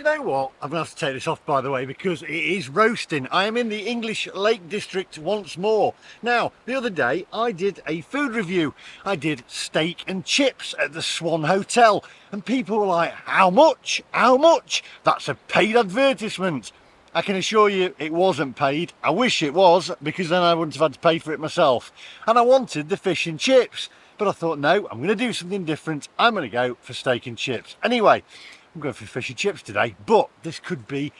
Do you know what? I'm going to have to take this off, by the way, because it is roasting. I am in the English Lake District once more. Now, the other day I did a food review. I did steak and chips at the Swan Hotel, and people were like, how much? How much? That's a paid advertisement. I can assure you it wasn't paid. I wish it was, because then I wouldn't have had to pay for it myself. And I wanted the fish and chips, but I thought, no, I'm going to do something different. I'm going to go for steak and chips. Anyway, I'm going for fish and chips today, but this could be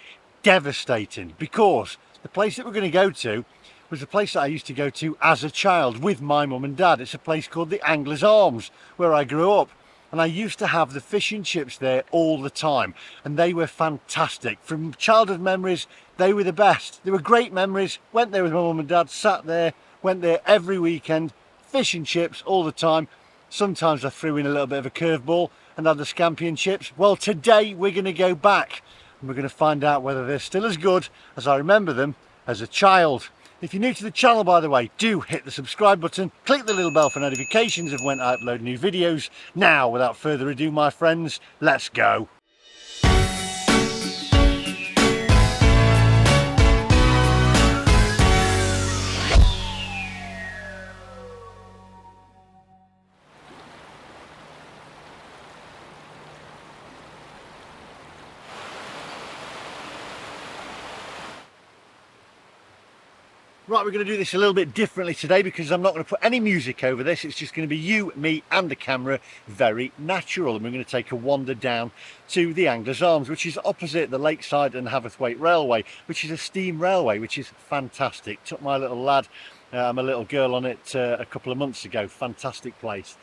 devastating because the place that we're going to go to was a place that I used to go to as a child with my mum and dad. It's a place called the Anglers Arms, where I grew up. And I used to have the fish and chips there all the time, and they were fantastic. From childhood memories, they were the best. They were great memories. Went there with my mum and dad, sat there, went there every weekend, fish and chips all the time. Sometimes I threw in a little bit of a curveball and had the scampi and chips. Well, today we're going to go back and we're going to find out whether they're still as good as I remember them as a child. If you're new to the channel, by the way, do hit the subscribe button, click the little bell for notifications of when I upload new videos. Now, without further ado, my friends, let's go. Right, we're going to do this a little bit differently today because I'm not going to put any music over this. It's just going to be you, me and the camera, very natural. And we're going to take a wander down to the Anglers Arms, which is opposite the Lakeside and Haverthwaite Railway, which is a steam railway, which is fantastic. Took my little lad, my little girl on it a couple of months ago. Fantastic place.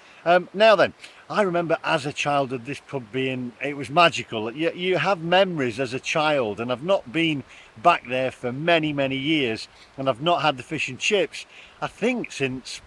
Now then, I remember as a child of this pub being, it was magical. You have memories as a child, and I've not been back there for many years, and I've not had the fish and chips, I think since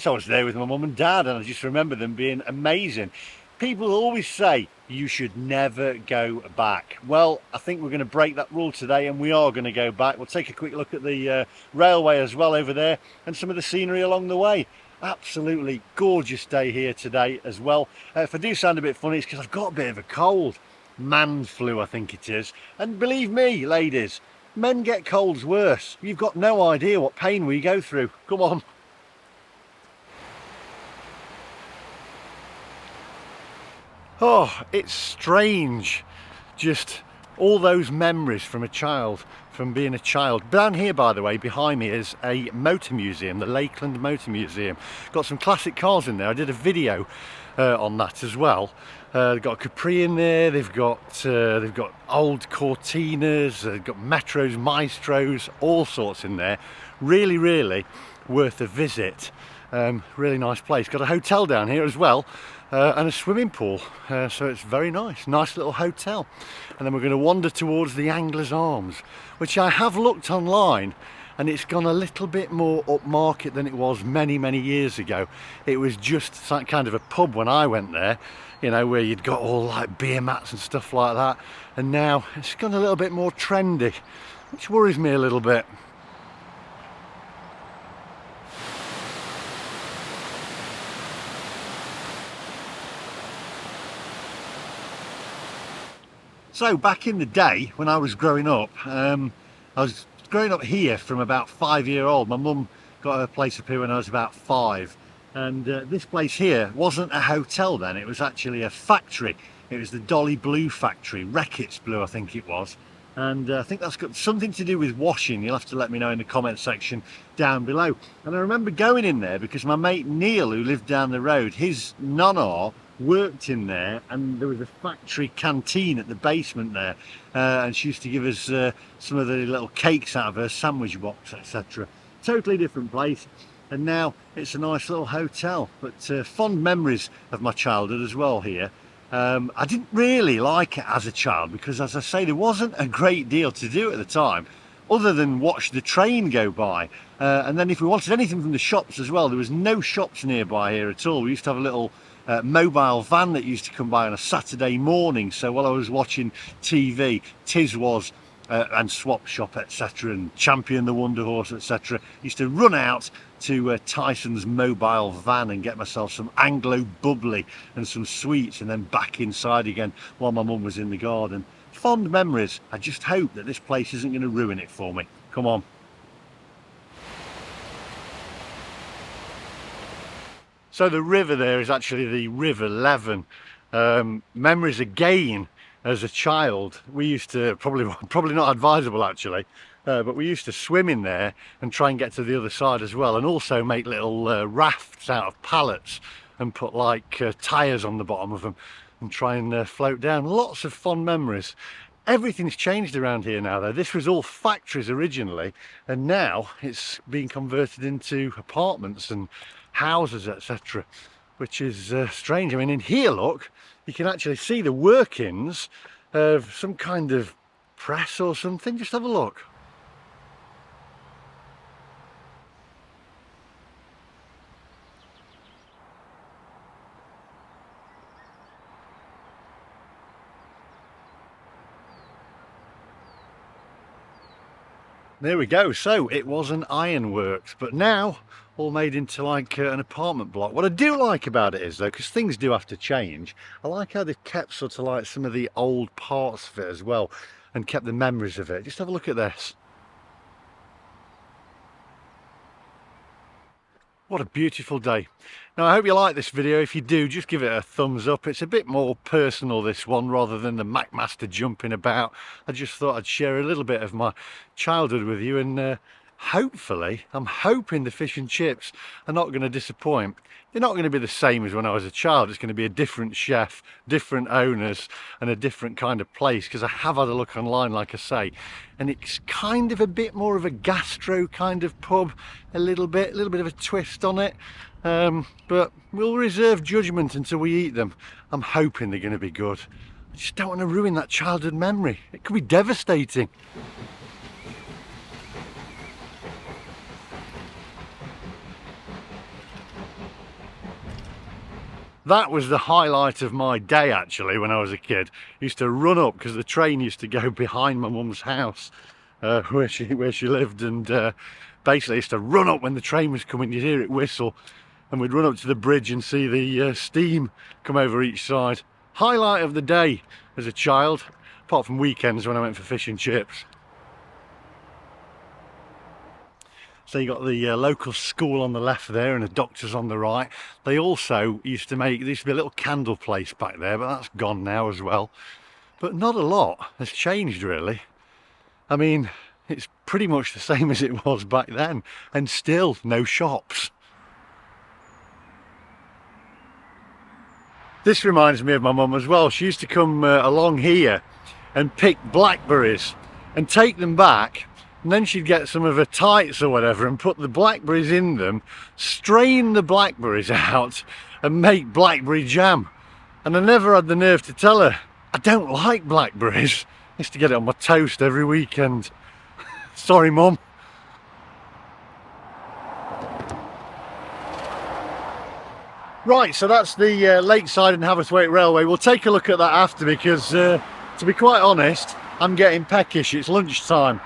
I was there with my mum and dad, and I just remember them being amazing. People always say you should never go back. Well, I think we're going to break that rule today, and we are going to go back. We'll take a quick look at the railway as well over there, and some of the scenery along the way. Absolutely gorgeous day here today as well. If I do sound a bit funny, it's because I've got a bit of a cold. Man flu, I think it is. And believe me, ladies, men get colds worse. You've got no idea what pain we go through. Come on. Oh, it's strange. Just all those memories from a child, from being a child. Down here, by the way, behind me is a motor museum, the Lakeland Motor Museum. Got some classic cars in there. I did a video on that as well. They've got a Capri in there. They've got old Cortinas. They've got Metros, Maestros, all sorts in there. Really worth a visit. Really nice place. Got a hotel down here as well. And a swimming pool, so it's very nice little hotel. And then we're going to wander towards the Anglers Arms, which I have looked online, and it's gone a little bit more upmarket than it was many years ago. It was just kind of a pub when I went there, you know, where you'd got all like beer mats and stuff like that, and now it's gone a little bit more trendy, which worries me a little bit. So back in the day when I was growing up, I was growing up here from about 5-year-old. My mum got her place up here when I was about 5, and this place here wasn't a hotel then, it was actually a factory. It was the Dolly Blue factory, Reckitt's Blue I think it was, and I think that's got something to do with washing. You'll have to let me know in the comment section down below. And I remember going in there because my mate Neil, who lived down the road, his nonna worked in there, and there was a factory canteen at the basement there, and she used to give us some of the little cakes out of her sandwich box, etc. Totally different place, and now it's a nice little hotel. But fond memories of my childhood as well here. I didn't really like it as a child because, as I say, there wasn't a great deal to do at the time other than watch the train go by, and then if we wanted anything from the shops as well, there was no shops nearby here at all. We used to have a little mobile van that used to come by on a Saturday morning, so while I was watching TV, Tiswas and Swap Shop, etc., and Champion the Wonder Horse, etc., used to run out, to Tyson's mobile van and get myself some Anglo bubbly and some sweets, and then back inside again while my mum was in the garden. Fond memories. I just hope that this place isn't going to ruin it for me. Come on. So the river there is actually the River Leven. Memories again as a child. We used to, probably not advisable actually, but we used to swim in there and try and get to the other side as well, and also make little rafts out of pallets and put like tyres on the bottom of them and try and float down. Lots of fond memories. Everything's changed around here now though. This was all factories originally, and now it's being converted into apartments and houses, etc., which is strange. I mean, in here, look, you can actually see the workings of some kind of press or something. Just have a look. There we go. So it was an ironworks, but now all made into like an apartment block. What I do like about it is though, because things do have to change, I like how they've kept sort of like some of the old parts of it as well and kept the memories of it. Just have a look at this. What a beautiful day. Now I hope you like this video. If you do, just give it a thumbs up. It's a bit more personal, this one, rather than the McMaster jumping about. I just thought I'd share a little bit of my childhood with you, and hopefully, I'm hoping the fish and chips are not going to disappoint. They're not going to be the same as when I was a child. It's going to be a different chef, different owners, and a different kind of place, because I have had a look online, like I say, and it's kind of a bit more of a gastro kind of pub, a little bit of a twist on it. But we'll reserve judgment until we eat them. I'm hoping they're going to be good. I just don't want to ruin that childhood memory. It could be devastating. That was the highlight of my day actually when I was a kid. I used to run up because the train used to go behind my mum's house where she lived, and basically I used to run up when the train was coming. You'd hear it whistle and we'd run up to the bridge and see the steam come over each side. Highlight of the day as a child, apart from weekends when I went for fish and chips. So you got the local school on the left there and a doctor's on the right. They also used to make, there used to be a little candle place back there, but that's gone now as well. But not a lot has changed really. I mean, it's pretty much the same as it was back then, and still no shops. This reminds me of my mum as well. She used to come along here and pick blackberries and take them back, and then she'd get some of her tights or whatever and put the blackberries in them, strain the blackberries out and make blackberry jam. And I never had the nerve to tell her I don't like blackberries. I used to get it on my toast every weekend. Sorry, Mum. Right, so that's the Lakeside and Haverthwaite Railway. We'll take a look at that after, because to be quite honest, I'm getting peckish. It's lunchtime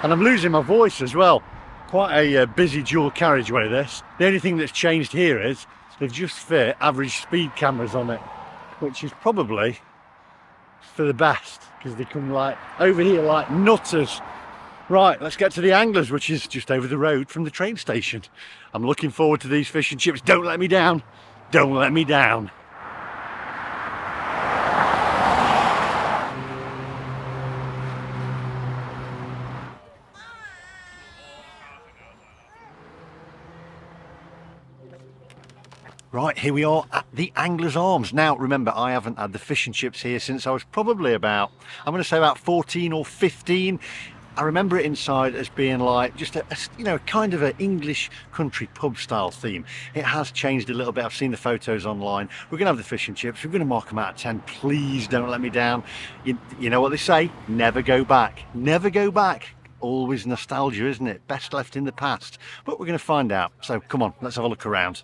and I'm losing my voice as well. Quite a busy dual carriageway this. The only thing that's changed here is they've just fit average speed cameras on it, which is probably for the best, because they come like over here like nutters. Right, let's get to the Anglers, which is just over the road from the train station. I'm looking forward to these fish and chips. Don't let me down. Don't let me down. Right, here we are at the Anglers Arms. Now, remember, I haven't had the fish and chips here since I was probably about, I'm going to say about 14 or 15. I remember it inside as being like just a you know, kind of an English country pub style theme. It has changed a little bit. I've seen the photos online. We're gonna have the fish and chips. We're gonna mark them out of 10. Please don't let me down. You know what they say, never go back. Never go back. Always nostalgia, isn't it? Best left in the past. But we're gonna find out. So come on, let's have a look around.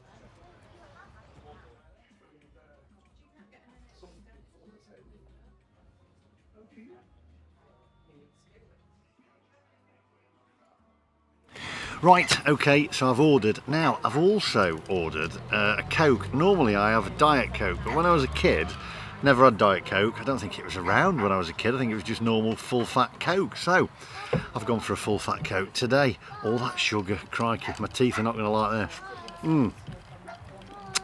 Right, okay, so I've ordered. Now, I've also ordered a Coke. Normally I have a Diet Coke, but when I was a kid, never had Diet Coke. I don't think it was around when I was a kid. I think it was just normal full-fat Coke. So, I've gone for a full-fat Coke today. All that sugar, crikey, my teeth are not going to like this.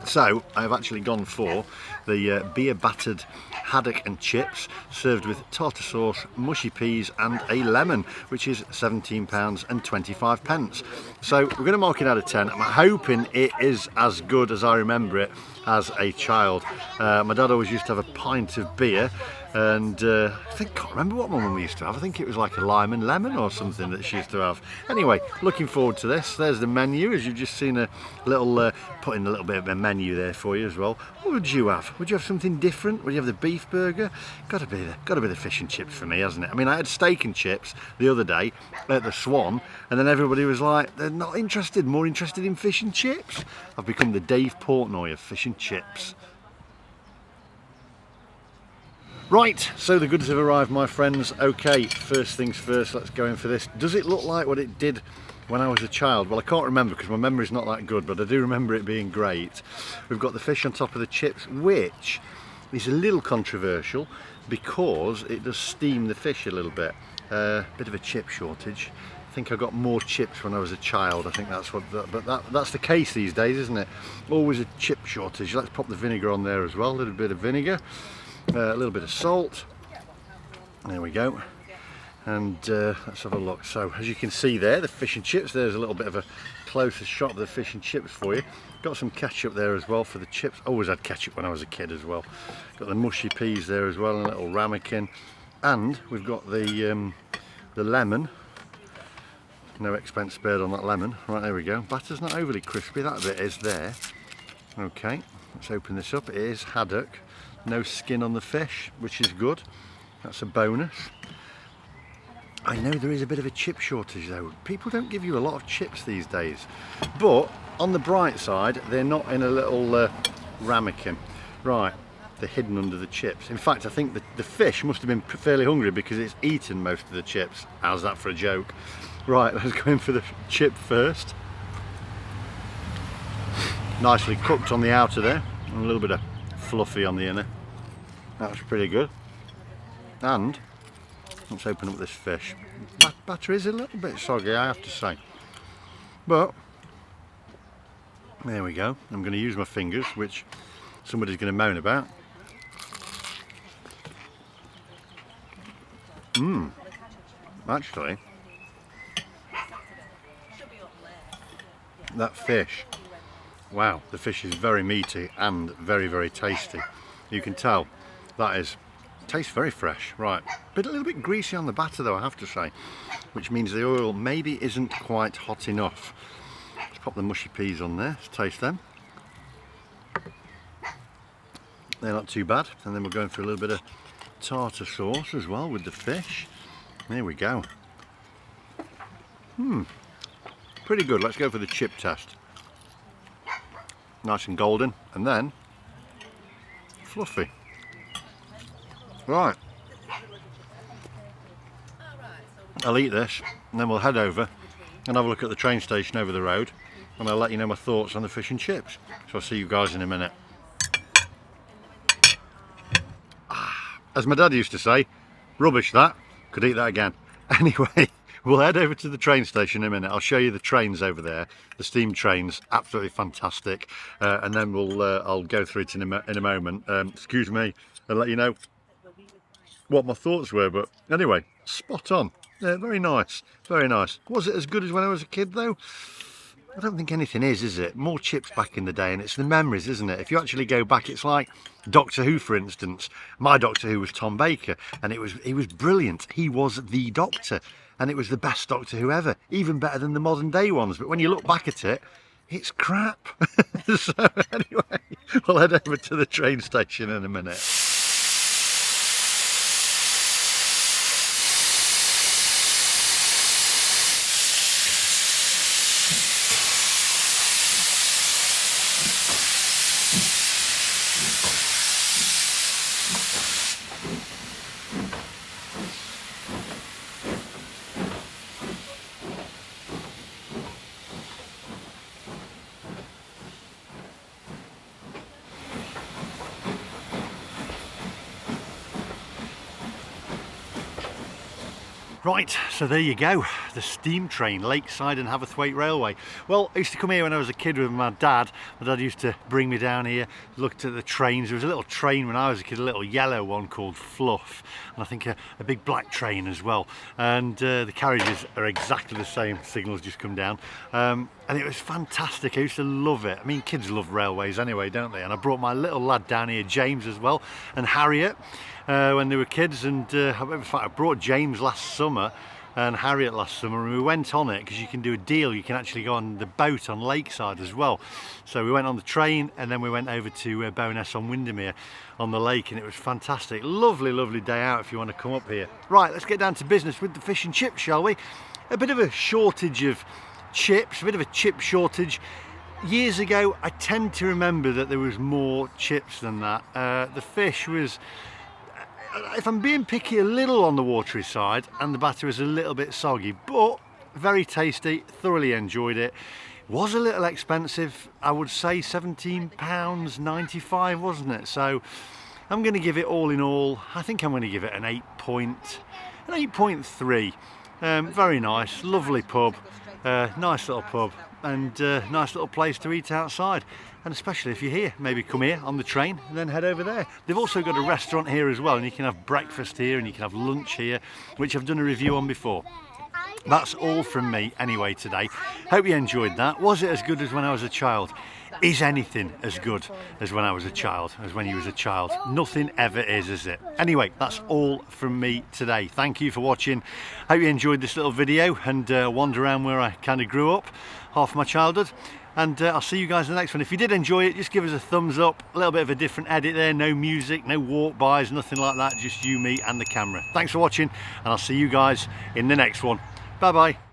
So, I've actually gone for the beer battered haddock and chips, served with tartar sauce, mushy peas and a lemon, which is £17.25. So we're going to mark it out of 10. I'm hoping it is as good as I remember it as a child. My dad always used to have a pint of beer, and I can't remember what my mum used to have. I think it was like a lime and lemon or something that she used to have. Anyway, looking forward to this. There's the menu, as you've just seen a little putting a little bit of a menu there for you as well. What would you have? Would you have something different? Would you have the beef burger? Got to be the fish and chips for me, hasn't it? I mean, I had steak and chips the other day at the Swan, and then everybody was like, they're not interested, more interested in fish and chips. I've become the Dave Portnoy of fish and chips. Right, so the goods have arrived, my friends. Okay, first things first, let's go in for this. Does it look like what it did when I was a child? Well, I can't remember because my memory's not that good, but I do remember it being great. We've got the fish on top of the chips, which is a little controversial because it does steam the fish a little bit. Bit of a chip shortage. I think I got more chips when I was a child. I think that's what, that's the case these days, isn't it? Always a chip shortage. Let's pop the vinegar on there as well. A little bit of vinegar. A little bit of salt, there we go, and let's have a look. So as you can see there, the fish and chips, there's a little bit of a closer shot of the fish and chips for you. Got some ketchup there as well for the chips. Always had ketchup when I was a kid as well. Got the mushy peas there as well, and a little ramekin, and we've got the lemon. No expense spared on that lemon. Right, there we go. Batter's not overly crispy, that bit is there. Okay, let's open this up. It is haddock. No skin on the fish, which is good. That's a bonus. I know there is a bit of a chip shortage though. People don't give you a lot of chips these days. But on the bright side, they're not in a little ramekin. Right, they're hidden under the chips. In fact, I think the fish must have been fairly hungry because it's eaten most of the chips. How's that for a joke? Right, let's go in for the chip first. Nicely cooked on the outer there, and a little bit of fluffy on the inner. That's pretty good. And let's open up this fish. Batter is a little bit soggy, I have to say, but there we go. I'm going to use my fingers, which somebody's going to moan about. Actually, that fish, wow, the fish is very meaty and very, very tasty. You can tell that tastes very fresh. Right, but a little bit greasy on the batter though, I have to say, which means the oil maybe isn't quite hot enough. Let's pop the mushy peas on there, let's taste them. They're not too bad. And then we're going for a little bit of tartar sauce as well with the fish. There we go. Pretty good. Let's go for the chip test. Nice and golden, and then fluffy. Right, I'll eat this and then we'll head over and have a look at the train station over the road, and I'll let you know my thoughts on the fish and chips. So I'll see you guys in a minute. As my dad used to say, rubbish that, could eat that again. Anyway, we'll head over to the train station in a minute. I'll show you the trains over there, the steam trains, absolutely fantastic. And then I'll go through it in a moment. Excuse me, and let you know what my thoughts were. But anyway, spot on. Yeah, very nice, very nice. Was it as good as when I was a kid though? I don't think anything is it? More chips back in the day, and it's the memories, isn't it? If you actually go back, it's like Doctor Who, for instance. My Doctor Who was Tom Baker, and he was brilliant. He was the Doctor, and it was the best Doctor Who ever, even better than the modern day ones. But when you look back at it, it's crap. So anyway, we'll head over to the train station in a minute. Right, so there you go, the steam train, Lakeside and Haverthwaite Railway. Well, I used to come here when I was a kid with my dad. My dad used to bring me down here, looked at the trains. There was a little train when I was a kid, a little yellow one called Fluff, and I think a big black train as well. And the carriages are exactly the same, signals just come down. And it was fantastic, I used to love it. I mean, kids love railways anyway, don't they? And I brought my little lad down here, James as well, and Harriet, when they were kids. And in fact, I brought James last summer and Harriet last summer, and we went on it because you can do a deal. You can actually go on the boat on Lakeside as well. So we went on the train and then we went over to Bowness on Windermere on the lake, and it was fantastic. Lovely, lovely day out if you want to come up here. Right, let's get down to business with the fish and chips, shall we? A bit of a shortage of chips, a bit of a chip shortage. Years ago, I tend to remember that there was more chips than that. The fish was, if I'm being picky, a little on the watery side, and the batter was a little bit soggy, but very tasty, thoroughly enjoyed it. Was a little expensive, I would say £17.95, wasn't it? So I'm going to give it, all in all, I think I'm going to give it an 8.3. Very nice, lovely pub, nice little pub, and nice little place to eat outside. And especially if you're here, maybe come here on the train and then head over there. They've also got a restaurant here as well, and you can have breakfast here and you can have lunch here, which I've done a review on before. That's all from me anyway today. Hope you enjoyed that. Was it as good as when I was a child? Is anything as good as when I was a child, as when you was a child? Nothing ever is it? Anyway, that's all from me today. Thank you for watching. Hope you enjoyed this little video and wander around where I kind of grew up, half my childhood. And I'll see you guys in the next one. If you did enjoy it, just give us a thumbs up. A little bit of a different edit there. No music, no walk-bys, nothing like that. Just you, me and the camera. Thanks for watching, and I'll see you guys in the next one. Bye-bye.